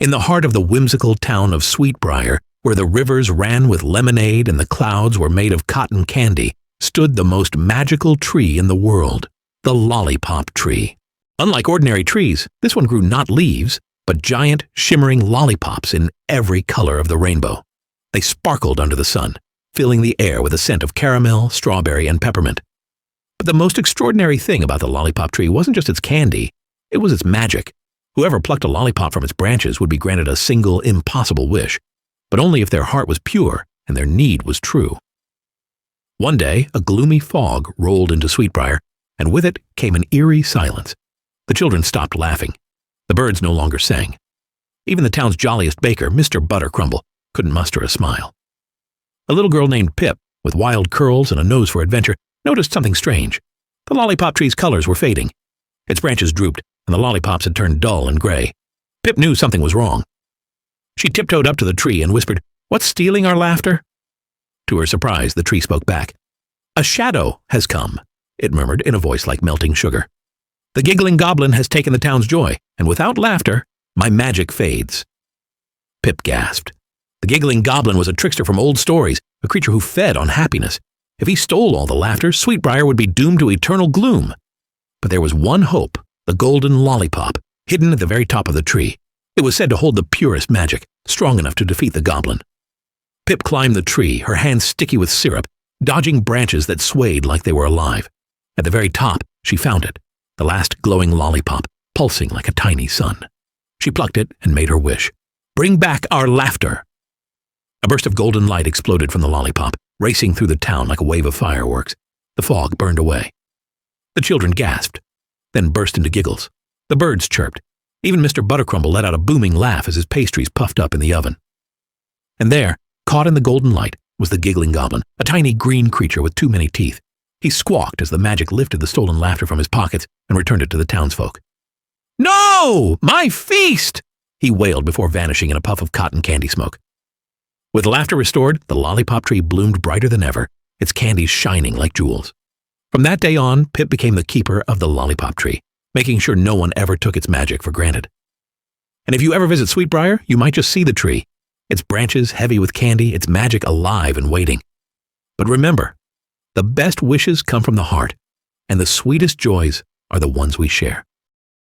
In the heart of the whimsical town of Sweetbriar, where the rivers ran with lemonade and the clouds were made of cotton candy, stood the most magical tree in the world, the lollipop tree. Unlike ordinary trees, this one grew not leaves, but giant, shimmering lollipops in every color of the rainbow. They sparkled under the sun, filling the air with a scent of caramel, strawberry, and peppermint. But the most extraordinary thing about the lollipop tree wasn't just its candy, it was its magic. Whoever plucked a lollipop from its branches would be granted a single impossible wish, but only if their heart was pure and their need was true. One day, a gloomy fog rolled into Sweetbriar, and with it came an eerie silence. The children stopped laughing. The birds no longer sang. Even the town's jolliest baker, Mr. Buttercrumble, couldn't muster a smile. A little girl named Pip, with wild curls and a nose for adventure, noticed something strange. The lollipop tree's colors were fading. Its branches drooped, and the lollipops had turned dull and gray. Pip knew something was wrong. She tiptoed up to the tree and whispered, "What's stealing our laughter?" To her surprise, the tree spoke back. "A shadow has come," it murmured in a voice like melting sugar. "The Giggling Goblin has taken the town's joy, and without laughter, my magic fades." Pip gasped. The Giggling Goblin was a trickster from old stories, a creature who fed on happiness. If he stole all the laughter, Sweetbriar would be doomed to eternal gloom. But there was one hope, the Golden Lollipop, hidden at the very top of the tree. It was said to hold the purest magic, strong enough to defeat the goblin. Pip climbed the tree, her hands sticky with syrup, dodging branches that swayed like they were alive. At the very top, she found it, the last glowing lollipop, pulsing like a tiny sun. She plucked it and made her wish. "Bring back our laughter!" A burst of golden light exploded from the lollipop, racing through the town like a wave of fireworks. The fog burned away. The children gasped, then burst into giggles. The birds chirped. Even Mr. Buttercrumble let out a booming laugh as his pastries puffed up in the oven. And there, caught in the golden light, was the Giggling Goblin, a tiny green creature with too many teeth. He squawked as the magic lifted the stolen laughter from his pockets and returned it to the townsfolk. "No! My feast!" he wailed before vanishing in a puff of cotton candy smoke. With laughter restored, the lollipop tree bloomed brighter than ever, its candies shining like jewels. From that day on, Pip became the keeper of the lollipop tree, making sure no one ever took its magic for granted. And if you ever visit Sweetbriar, you might just see the tree, its branches heavy with candy, its magic alive and waiting. But remember, the best wishes come from the heart, and the sweetest joys are the ones we share.